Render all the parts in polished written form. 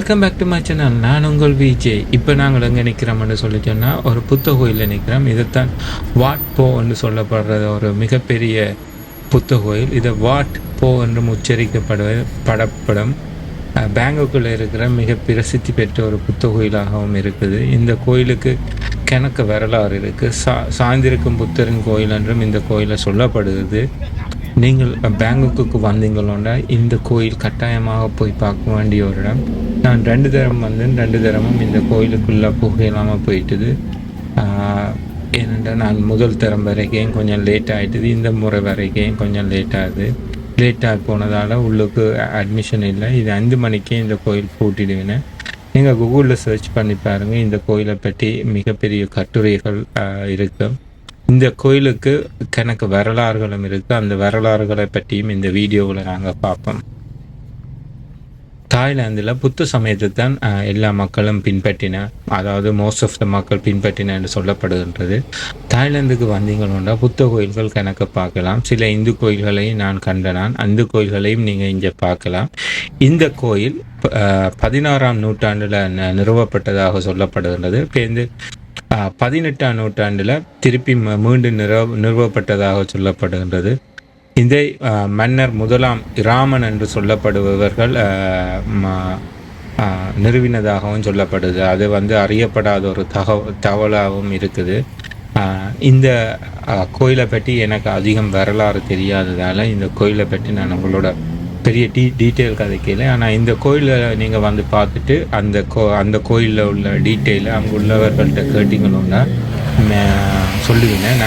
Welcome back to my channel. நான் உங்கள் VJ. இப்போ நாங்கள் எங்கே நிற்கிறோம்னு சொல்லி சொன்னால் ஒரு புத்த கோயிலில் நிற்கிறோம். இதைத்தான் வாட் போ என்று சொல்லப்படுற ஒரு மிகப்பெரிய புத்த கோயில். இதை வாட் போ என்றும் உச்சரிக்கப்படும் பேங்காக்கில் இருக்கிற மிக பிரசித்தி பெற்ற ஒரு புத்த கோயிலாகவும் இருக்குது. இந்த கோயிலுக்கு கணக்கு வரலாறு இருக்குது. சாய்ந்திருக்கும் புத்தரின் கோயில் என்றும் இந்த கோயிலை சொல்லப்படுகிறது. நீங்கள் பேங்காக்கு வந்தீங்களோன்னா இந்த கோயில் கட்டாயமாக போய் பார்க்க வேண்டிய ஒரு இடம். நான் 2 தரம் வந்தேன். 2 தரமும் இந்த கோயிலுக்குள்ளே புகையில்லாமல் போயிட்டுது. ஏனென்றால் நான் முதல் தரம் வரைக்கும் கொஞ்சம் லேட் ஆகிட்டுது. இந்த முறை வரைக்கும் கொஞ்சம் லேட்டாக போனதால் உள்ளுக்கு அட்மிஷன் இல்லை. இது 5 மணிக்கே இந்த கோயில் பூட்டிடுவேன். நீங்கள் கூகுளில் சர்ச் பண்ணி பாருங்கள். இந்த கோயிலை பற்றி மிகப்பெரிய கட்டுரைகள் இருக்குது. இந்த கோயிலுக்கு கணக்கு வரலாறுகளும் இருக்குது. அந்த வரலாறுகளை பற்றியும் இந்த வீடியோவில் நாங்கள் பார்ப்போம். தாய்லாந்தில் புத்த சமயத்தை தான் எல்லா மக்களும் பின்பற்றின, அதாவது மோஸ்ட் ஆஃப் த மக்கள் பின்பற்றின என்று சொல்லப்படுகின்றது. தாய்லாந்துக்கு வந்தீங்கன்னா புத்த கோயில்கள் கணக்கு பார்க்கலாம். சில இந்து கோயில்களையும் நான் கண்டனான். அந்த கோயில்களையும் நீங்கள் இங்கே பார்க்கலாம். இந்த கோயில் 16ஆம் நூற்றாண்டில் நிறுவப்பட்டதாக சொல்லப்படுகின்றது. இப்போ 18ஆம் நூற்றாண்டில் திருப்பி மீண்டும் நிறுவப்பட்டதாக சொல்லப்படுகின்றது. இதை மன்னர் முதலாம் இராமன் என்று சொல்லப்படுபவர்கள் நிறுவினதாகவும் சொல்லப்படுது. அது அறியப்படாத ஒரு தகவலாகவும் இருக்குது. இந்த கோயிலை பற்றி எனக்கு அதிகம் வரலாறு தெரியாததால் இந்த கோயிலை பற்றி நான் உங்களோட பெரிய டீட்டெயில் கதைக்கல. ஆனால் இந்த கோயிலில் நீங்கள் வந்து பார்த்துட்டு அந்த கோயிலில் உள்ள டீட்டெயிலை அங்கே உள்ளவர்கள்ட்ட கேட்டிங்கன்னா சொல்லுவேன்.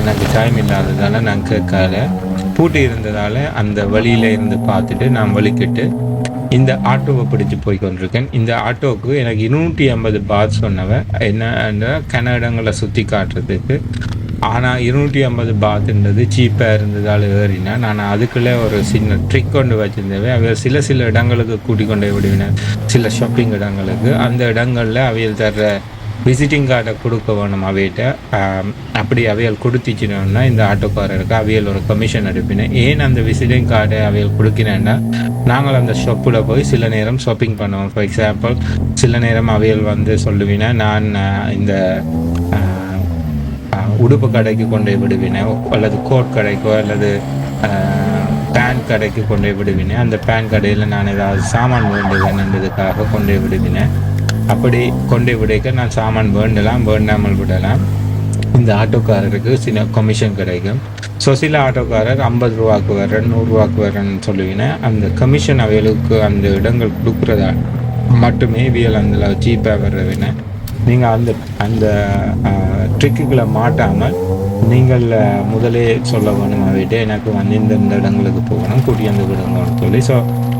எனக்கு டைம் இல்லாததால் நான் கேட்கல. பூட்டி இருந்ததால் அந்த வழியில் இருந்து பார்த்துட்டு நான் வலிக்கிட்டு இந்த ஆட்டோவை பிடிச்சி போய் கொண்டிருக்கேன். இந்த ஆட்டோவுக்கு எனக்கு 250 பாத் சொன்னவன் என்ன கன்னடங்களை சுற்றி காட்டுறதுக்கு. ஆனால் 250 பாத்துன்றது சீப்பாக இருந்ததால் ஏறினா நான் அதுக்குள்ளே ஒரு சின்ன ட்ரிக் கொண்டு வச்சுருந்தேன். அவைகள் சில இடங்களுக்கு கூட்டிக் கொண்டே விடுவினேன், சில ஷாப்பிங் இடங்களுக்கு. அந்த இடங்களில் அவைகள் தர்ற விசிட்டிங் கார்டை கொடுக்க வேணும் அவைகிட்ட. அப்படி அவைகள் கொடுத்துச்சுன்னா இந்த ஆட்டோக்காரருக்கு அவைகள் ஒரு கமிஷன் எடுப்பினேன். ஏன் அந்த விசிட்டிங் கார்டை அவைகள் கொடுக்கினேன்னா நாங்கள் அந்த ஷாப்பில் போய் சில நேரம் ஷாப்பிங் பண்ணுவோம். ஃபார் எக்ஸாம்பிள் சில நேரம் அவைகள் சொல்லுவினா நான் இந்த உடுப்பு கடைக்கு கொண்டு விடுவினேன், அல்லது கோட் கடைக்கோ அல்லது பேண்ட் கடைக்கு கொண்டு விடுவினேன். அந்த பேண்ட் கடையில் நான் ஏதாவது சாமான் வேண்டுதுக்காக கொண்டு விடுவினேன். அப்படி கொண்டு விடைக்க நான் சாமான் வேண்டாமல் விடலாம். இந்த ஆட்டோக்காரருக்கு சில கமிஷன் கிடைக்கும். ஸோ சில ஆட்டோக்காரர் 50 ரூபாய்க்கு வரேன், 100 ரூபாய்க்கு வரேன்னு சொல்லுவினேன். அந்த கமிஷன் அவைகளுக்கு அந்த இடங்கள் கொடுக்குறதா மட்டுமே இவியல் அந்த சீப்பாக வர்றவின. நீங்கள் அந்த ட்ரிக்குகளை மாட்டாமல் நீங்கள் முதலே சொல்ல வேணும் அவைகிட்ட, எனக்கு இந்த இடங்களுக்கு போகணும், கூட்டி வந்து விடுங்கன்னு சொல்லி. ஸோ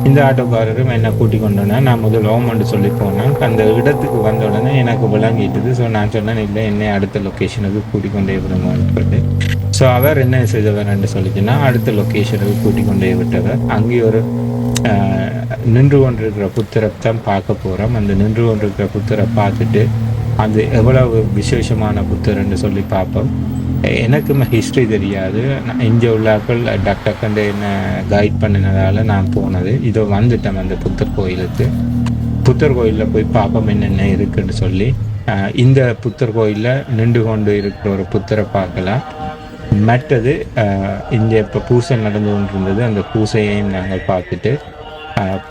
இந்த ஆட்டோக்காரரும் என்னை கூட்டி கொண்டோன்னா நான் முதல் ஓமன்ட்டு சொல்லி போனேன். அந்த இடத்துக்கு வந்த உடனே எனக்கு விளங்கிட்டுது. ஸோ நான் சொன்னேன் இல்லை, என்னை அடுத்த லொக்கேஷனுக்கு கூட்டி கொண்டே விடுங்கன்னு சொல்லி. ஸோ அவர் என்ன செய்தவர்ன்னு சொல்லிச்சுன்னா அடுத்த லொக்கேஷனுக்கு கூட்டி கொண்டே விட்டவர். அங்கே ஒரு நின்று கொண்டிருக்கிற புத்தரை தான் பார்க்க போகிறோம். அந்த நின்று கொண்டிருக்கிற புத்தரை பார்த்துட்டு அது எவ்வளவு விசேஷமான புத்தர்ன்னு சொல்லி பார்ப்போம். எனக்குமே ஹிஸ்ட்ரி தெரியாது. இங்கே உள்ளாக்கள் டக்குண்டு என்னை கைட் பண்ணினதால் நான் போனது. இதோ வந்துட்டேன் அந்த புத்தர் கோயிலுக்கு. புத்தர் கோயிலில் போய் பார்ப்போம் என்னென்ன இருக்குன்னு சொல்லி. இந்த புத்தர் கோயிலில் நின்று கொண்டு இருக்கிற ஒரு புத்தரை பார்க்கலாம். மற்றது இங்கே இப்போ பூசை நடந்து கொண்டு இருந்தது. அந்த பூசையையும் நாங்கள் பார்த்துட்டு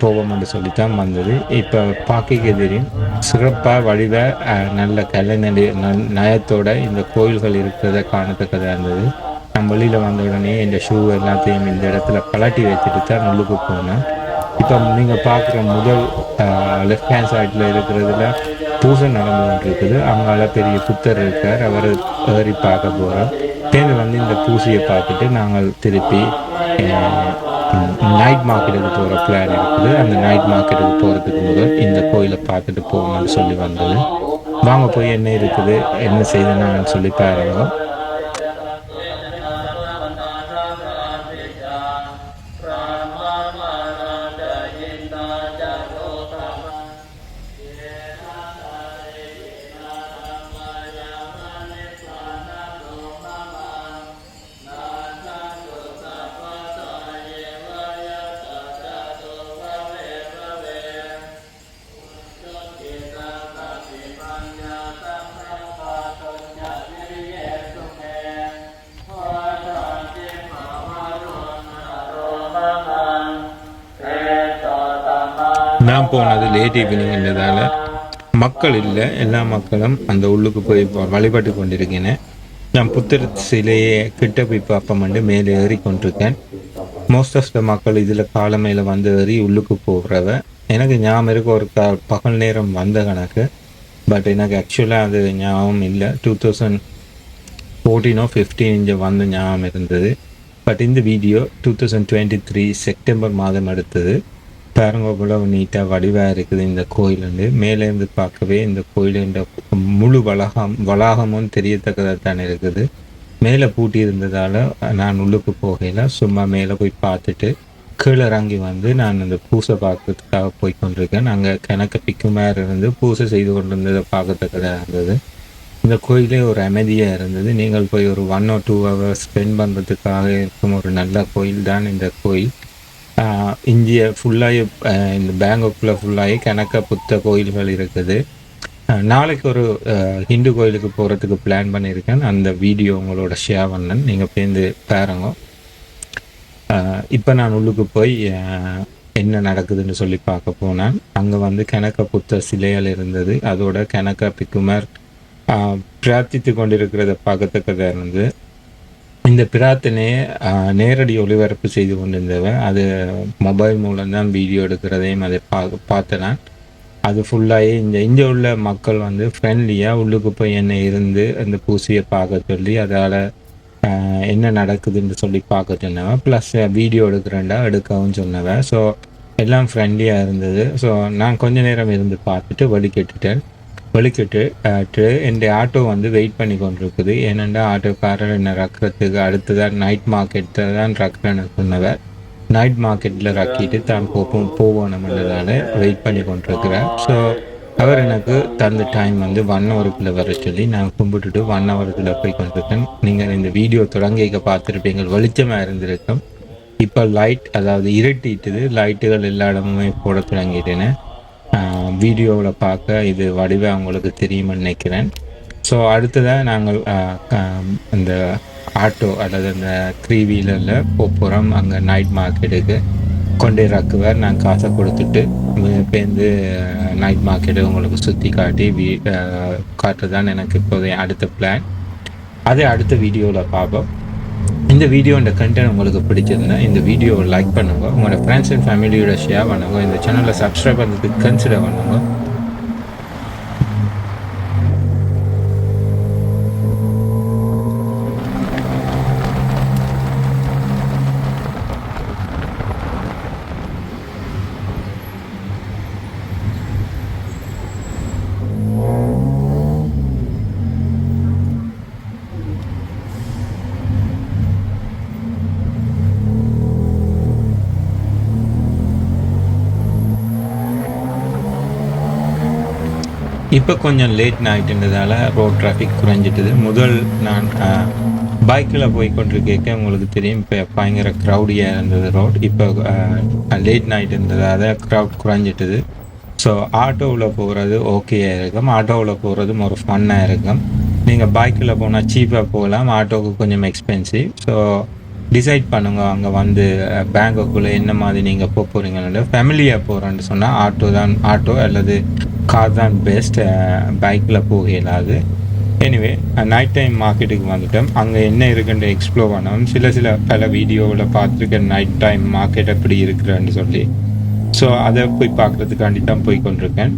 போவோம்னு சொல்லித்தான் வந்தது. இப்போ பார்க்க தெரியும் சிறப்பாக வடிவ நல்ல நயத்தோட இந்த கோயில்கள் இருக்கிறத காணத்தக்கதாக இருந்தது. நான் வெளியில் வந்த உடனே இந்த ஷூ எல்லாத்தையும் இந்த இடத்துல கலட்டி வச்சுட்டு தான் உள்ளுக்கு போனேன். இப்போ நீங்கள் பார்க்குற முதல் லெஃப்ட் ஹேண்ட் சைடில் இருக்கிறதுல பூசை நடந்து கொண்டு இருக்குது. அவங்களால பெரிய புத்தர் இருக்கார், அவர் ஏறி பார்க்க போகிறோம். தேர்ந்து இந்த பூசையை பார்த்துட்டு நாங்கள் திருப்பி நைட் மார்க்கெட்டுக்கு போகிற பிளான் இருக்குது. அந்த நைட் மார்க்கெட்டுக்கு போகிறதுக்கு முதல் இந்த கோயிலை பார்த்துட்டு போகணும்னு சொல்லி வந்தது. வாங்க போய் என்ன இருக்குது என்ன செய்தேன்னு சொல்லி பாருங்க. நான் போனது லேட் ஈவினிங்ன்றதால மக்கள் இல்லை, எல்லா மக்களும் அந்த உள்ளுக்கு போய் வழிபட்டு கொண்டிருக்கேன். நான் புத்தர் சிலையை கிட்ட போய் பார்ப்போம்ட்டு மேலே ஏறி கொண்டிருக்கேன். மோஸ்ட் ஆஃப் த மக்கள் இதில் காலமையில் வந்து ஏறி உள்ளுக்கு போகிறவ. எனக்கு ஞாபகம் இருக்க ஒரு பகல் நேரம் வந்த கணக்கு, பட் எனக்கு ஆக்சுவலாக அது ஞாபகம் இல்லை. 2014 or 15 இங்கே வந்து ஞாபகம் இருந்தது. பட் இந்த வீடியோ 2023 செப்டம்பர் மாதம் எடுத்தது. பாருங்க இவ்வளவு நீட்டாக வடிவாக இருக்குது இந்த கோயிலுண்டு. மேலேருந்து பார்க்கவே இந்த கோயிலுண்ட முழு வளாகமும் தெரியத்தக்கதாக தான் இருக்குது. மேலே பூட்டி இருந்ததால் நான் உள்ளுக்கு போகல, சும்மா மேலே போய் பார்த்துட்டு கீழே இறங்கி வந்து நான் இந்த பூசை பார்க்கறதுக்காக போய் கொண்டிருக்கேன். அங்கே கணக்கு பிக்குமார் இருந்து பூசை செய்து கொண்டிருந்ததை பார்க்கத்தக்கதாக இருந்தது. இந்த கோயிலே ஒரு அமைதியாக இருந்தது. நீங்கள் போய் ஒரு 1 or 2 hours ஸ்பெண்ட் பண்ணுறதுக்காக இருக்கும் ஒரு நல்ல கோயில் தான் இந்த கோயில். இந்திய ஃபுல்லாகி இந்த பேங்காக்கில் ஃபுல்லாகி கணக்க புத்த கோயில்கள் இருக்குது. நாளைக்கு ஒரு ஹிந்து கோயிலுக்கு போகிறதுக்கு பிளான் பண்ணியிருக்கேன். அந்த வீடியோ உங்களோட ஷேர் பண்ணேன், நீங்கள் சேர்ந்து பாருங்க. இப்போ நான் உள்ளுக்கு போய் என்ன நடக்குதுன்னு சொல்லி பார்க்க போனேன். அங்கே வந்து கணக்க புத்த சிலைகள் இருந்தது. அதோட கணக்க பிக்குமார் பிரார்த்தித்து கொண்டிருக்கிறத பார்க்கத்தக்கதாக இருந்தது. இந்த பிரார்த்தனையை நேரடி ஒளிபரப்பு செய்து கொண்டிருந்தவன், அது மொபைல் மூலம்தான் வீடியோ எடுக்கிறதையும் அதை பார்த்தேன். அது ஃபுல்லாகி இங்கே உள்ள மக்கள் வந்து ஃப்ரெண்ட்லியாக உள்ளுக்கு போய் என்ன இருந்து அந்த பூசையை பார்க்க சொல்லி அதால் என்ன நடக்குதுன்னு சொல்லி பார்க்க சொன்னவன். ப்ளஸ் வீடியோ எடுக்கவும் சொன்னவன். ஸோ எல்லாம் ஃப்ரெண்ட்லியாக இருந்தது. ஸோ நான் கொஞ்ச நேரம் இருந்து பார்த்துட்டு வலிக்கிட்டு என் ஆட்டோ வந்து வெயிட் பண்ணி கொண்டிருக்குது. ஏனெண்டா ஆட்டோக்காரர் என்னை ரக்கிறதுக்கு அடுத்ததான் நைட் மார்க்கெட்டில் தான் ரக்கிறேன்னு சொன்னவர். நைட் மார்க்கெட்டில் ரக்கிட்டு தான் போவோம்ன்றதால வெயிட் பண்ணி கொண்டிருக்கிறார். ஸோ அவர் எனக்கு தந்த டைம் வந்து 1 hour வர சொல்லி நான் கும்பிட்டுட்டு 1 hour போய் கொண்டிருக்கேன். நீங்கள் இந்த வீடியோ தொடங்கிக்க பார்த்துருப்பீங்க, வெளிச்சமாக இருந்திருக்கும். இப்போ லைட், அதாவது இருட்டிட்டுது, லைட்டுகள் எல்லா இடமுமே போட தொடங்கிட்டேன்னு வீடியோவில் பார்க்க இது வடிவாக அவங்களுக்கு தெரியும்னு நினைக்கிறேன். ஸோ அடுத்ததாக நாங்கள் அந்த ஆட்டோ அல்லது அந்த 3 wheelerல போகிறோம். அங்கே நைட் மார்க்கெட்டுக்கு கொண்டே இறக்குவார். நான் காசை கொடுத்துட்டு பேருந்து நைட் மார்க்கெட்டு உங்களுக்கு சுற்றி காட்டுறதான் எனக்கு இப்போதைய அடுத்த பிளான். அதை அடுத்த வீடியோவில் பார்ப்போம். இந்த வீடியோட கண்டென்ட் உங்களுக்கு பிடிச்சிருந்தா இந்த வீடியோவை லைக் பண்ணுங்க, உங்களோட ஃப்ரெண்ட்ஸ் அண்ட் ஃபேமிலியோட ஷேர் பண்ணுங்க, இந்த சேனலை சப்ஸ்கிரைப் பண்ணுறதுக்கு கன்சிடர் பண்ணுங்க. இப்போ கொஞ்சம் லேட் நைட்டுன்றதால ரோட் டிராஃபிக் குறைஞ்சிட்டுது. முதல் நான் பைக்கில் போய் கொண்டிருக்க உங்களுக்கு தெரியும், இப்போ பயங்கர க்ரௌடியாக இருந்தது ரோட். இப்போ லேட் நைட்டுன்றதால க்ரௌட் குறைஞ்சிட்டுது. ஸோ ஆட்டோவில் போகிறது ஓகேயாக இருக்கும், ஆட்டோவில் போகிறதும் ஒரு ஃபன்னாக இருக்கும். நீங்கள் பைக்கில் போனால் சீப்பாக போகலாம், ஆட்டோவுக்கு கொஞ்சம் எக்ஸ்பென்சிவ். ஸோ டிசைட் பண்ணுங்க அங்கே வந்து பேங்காக்குள்ளே என்ன மாதிரி நீங்கள் போகிறீங்கன்னு. ஃபேமிலியாக போகிறேன்னு சொன்னால் ஆட்டோ அல்லது கார் தான் பெஸ்ட், பைக்கில் போக இயலாது. எனிவே நைட் டைம் மார்க்கெட்டுக்கு வந்துட்டோம். அங்கே என்ன இருக்குன்னு எக்ஸ்ப்ளோர் பண்ணோம். பல வீடியோவில் பார்த்துருக்கேன் நைட் டைம் மார்க்கெட் எப்படி இருக்கிறேன்னு சொல்லி. ஸோ அதை போய் பார்க்குறதுக்காண்டி தான் போய் கொண்டிருக்கேன்.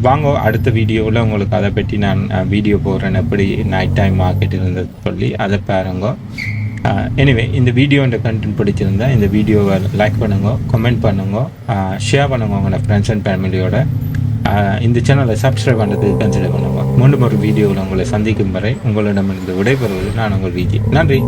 வாங்க அடுத்த வீடியோவில் உங்களுக்கு அதை பற்றி நான் வீடியோ போடுறேன், எப்படி நைட் டைம் மார்க்கெட் இருந்தது சொல்லி அதை பாருங்க. எனிவே இந்த வீடியோன்ற கண்டென்ட் பிடிச்சிருந்தா இந்த வீடியோவை லைக் பண்ணுங்க, கமெண்ட் பண்ணுங்க, ஷேர் பண்ணுங்க உங்களோட ஃப்ரெண்ட்ஸ் அண்ட் ஃபேமிலியோட. இந்த சேனலை சப்ஸ்கிரைப் பண்ணுறதுக்கு கன்சிடர் பண்ணுங்க. மீண்டும் ஒரு வீடியோவில் உங்களை சந்திக்கும் வரை உங்களிடமிருந்து விடைபெறுவது நான் உங்கள் விஜய். நன்றி.